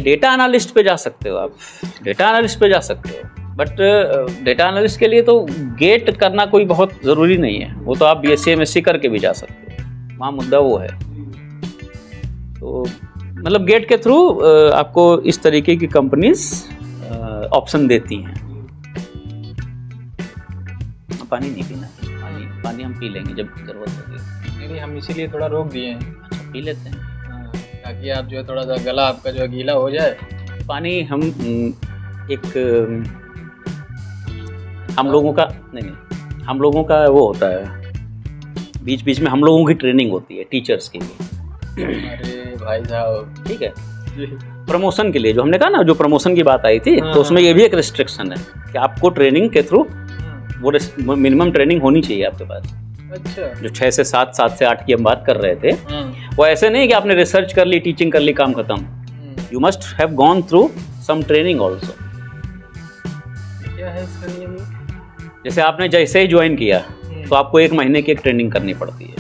Data analyst पे जा सकते हो आप, डेटा एनालिस्ट पे जा सकते हो, बट डेटा एनालिस्ट के लिए तो गेट करना कोई बहुत ज़रूरी नहीं है, वो तो आप बीएससी एमएससी करके भी जा सकते हो, वहाँ मुद्दा वो है। तो मतलब गेट के थ्रू आपको इस तरीके की कंपनीज ऑप्शन देती हैं। पानी नहीं पीना, पानी हम पी लेंगे जब ज़रूरत होगी। नहीं, हम इसीलिए थोड़ा रोक दिए हैं। अच्छा, पी लेते हैं। हाँ, ताकि आप जो है थोड़ा सा गला आपका जो है गीला हो जाए। पानी हम हम लोगों का नहीं, हम लोगों का वो होता है, बीच बीच में हम लोगों की ट्रेनिंग होती है टीचर्स के लिए। अरे भाई साहब, ठीक है, प्रमोशन के लिए जो हमने कहा ना, जो प्रमोशन की बात आई थी, तो उसमें ये भी एक रिस्ट्रिक्शन है कि आपको ट्रेनिंग के थ्रू वो मिनिमम ट्रेनिंग होनी चाहिए आपके पास। अच्छा, जो 6 से 7, 7 से 8 की हम बात कर रहे थे, वो ऐसे नहीं कि आपने रिसर्च कर ली, टीचिंग कर ली, काम खत्म। You must have gone through some training also. क्या है इसका नियम? जैसे आपने जैसे ही ज्वाइन किया तो आपको 1 महीने की एक ट्रेनिंग करनी पड़ती है।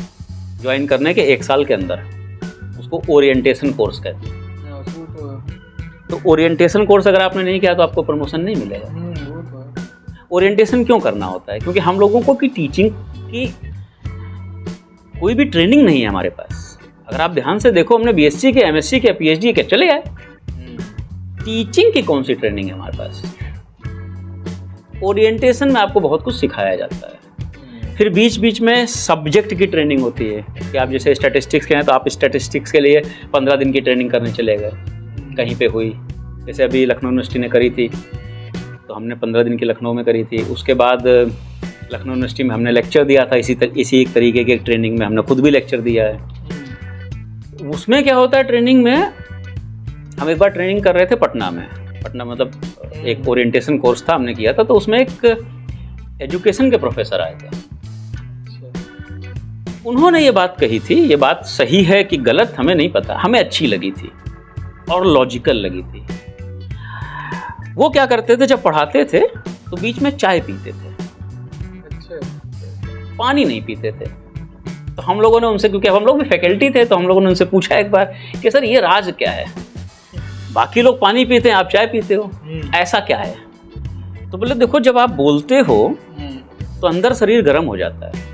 ज्वाइन करने के 1 साल के अंदर उसको ओरिएंटेशन कोर्स कहते हैं। तो ओरिएंटेशन कोर्स अगर आपने नहीं किया तो आपको प्रमोशन नहीं मिलेगा। ओरिएंटेशन क्यों करना होता है? क्योंकि हम लोगों को की टीचिंग की कोई भी ट्रेनिंग नहीं है हमारे पास। अगर आप ध्यान से देखो, हमने बीएससी के, एमएससी के, पीएचडी के चले गए, टीचिंग की कौन सी ट्रेनिंग है हमारे पास? ओरिएंटेशन में आपको बहुत कुछ सिखाया जाता है। फिर बीच बीच में सब्जेक्ट की ट्रेनिंग होती है कि आप जैसे स्टैटिस्टिक्स के हैं तो आप स्टैटिस्टिक्स के लिए 15 दिन की ट्रेनिंग करने चले गए, कहीं पे हुई। जैसे अभी लखनऊ यूनिवर्सिटी ने करी थी, तो हमने 15 दिन की लखनऊ में करी थी। उसके बाद लखनऊ यूनिवर्सिटी में हमने लेक्चर दिया था, इसी एक तरीके की ट्रेनिंग में हमने खुद भी लेक्चर दिया है। उसमें क्या होता है, ट्रेनिंग में हम एक बार ट्रेनिंग कर रहे थे पटना मतलब एक ओरिएंटेशन कोर्स था, हमने किया था। तो उसमें एक एजुकेशन के प्रोफेसर आए थे, उन्होंने ये बात कही थी, ये बात सही है कि गलत हमें नहीं पता, हमें अच्छी लगी थी और लॉजिकल लगी थी। वो क्या करते थे, जब पढ़ाते थे तो बीच में चाय पीते थे, पानी नहीं पीते थे। तो हम लोगों ने उनसे, क्योंकि हम लोग भी फैकल्टी थे, तो हम लोगों ने उनसे पूछा एक बार कि सर ये राज क्या है, बाकी लोग पानी पीते हैं, आप चाय पीते हो, ऐसा क्या है? तो बोले देखो, जब आप बोलते हो तो अंदर शरीर गर्म हो जाता है।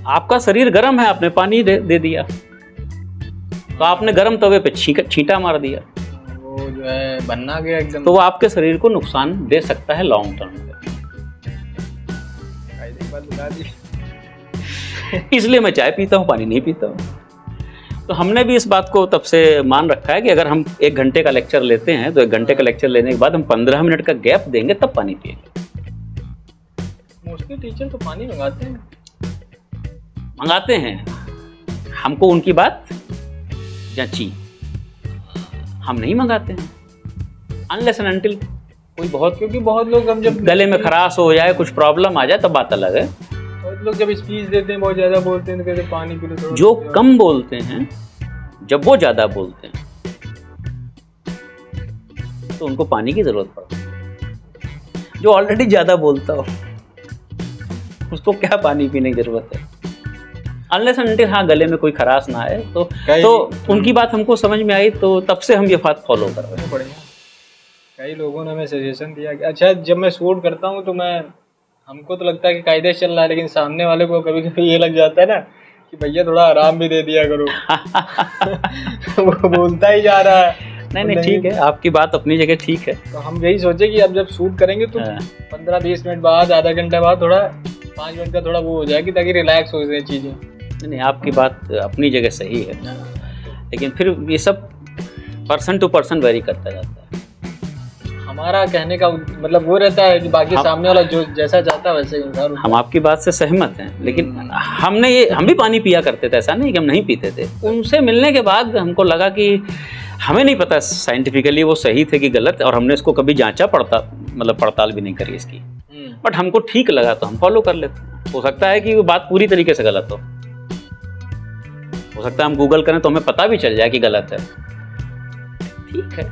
आपका शरीर गर्म है, आपने पानी दे दिया, तो आपने गर्म तवे पे छींटा मार दिया, वो जो है बनना गया एकदम। तो वो आपके शरीर को नुकसान दे सकता है लॉन्ग टर्म में। इसलिए मैं चाय पीता हूँ, पानी नहीं पीता हूँ। तो हमने भी इस बात को तब से मान रखा है कि अगर हम 1 घंटे का लेक्चर लेते हैं तो 1 घंटे का लेक्चर लेने के बाद हम 15 मिनट का गैप देंगे, तब पानी पिएंगे। मोस्टली टीचर तो पानी मंगाते हैं, हमको उनकी बात जची, हम नहीं मंगाते हैं अनलेस एंड अनटिल कोई क्योंकि बहुत लोग हम जब गले में खराश हो जाए, कुछ प्रॉब्लम आ जाए, तब बात अलग है। बहुत लोग जब स्पीच देते हैं, बहुत ज़्यादा बोलते हैं, तो कहते हैं पानी पी लो। जो कम बोलते हैं, जब वो ज़्यादा बोलते हैं तो उनको पानी की ज़रूरत पड़ती है। जो ऑलरेडी ज़्यादा बोलता हो उसको क्या पानी पीने की ज़रूरत है? अनलेस अनटिल हाँ गले में कोई खराश ना आए तो उनकी बात हमको समझ में आई, तो तब से हम ये बात फॉलो कर रहे हैं। बढ़िया। कई लोगों ने हमें सजेशन दिया कि अच्छा, जब मैं शूट करता हूँ तो हमको तो लगता है कि कायदे चल रहा है, लेकिन सामने वाले को कभी कभी ये लग जाता है ना कि भैया थोड़ा आराम भी दे दिया करो। वो बोलता ही जा रहा है। नहीं ठीक है, आपकी बात अपनी जगह ठीक है। तो हम यही सोचे कि अब जब शूट करेंगे तो 15-20 मिनट बाद, आधा घंटा बाद थोड़ा 5 मिनट का थोड़ा वो हो जाएगी, ताकि रिलैक्स हो जाए चीज़ें। नहीं, आपकी बात अपनी जगह सही है, लेकिन फिर ये सब पर्सन टू पर्सन वेरी करता जाता है। हमारा कहने का मतलब वो रहता है कि बाकी सामने वाला जो जैसा चाहता है वैसे इंसान। हम आपकी बात से सहमत हैं, लेकिन हम भी पानी पिया करते थे, ऐसा नहीं कि हम नहीं पीते थे। उनसे मिलने के बाद हमको लगा कि हमें नहीं पता साइंटिफिकली वो सही थे कि गलत, और हमने इसको कभी जांचा पड़ताल भी नहीं करी इसकी, बट हमको ठीक लगा तो हम फॉलो कर लेते हैं। हो सकता है कि वो बात पूरी तरीके से गलत हो सकता है हम गूगल करें तो हमें पता भी चल जाए कि गलत है, ठीक है।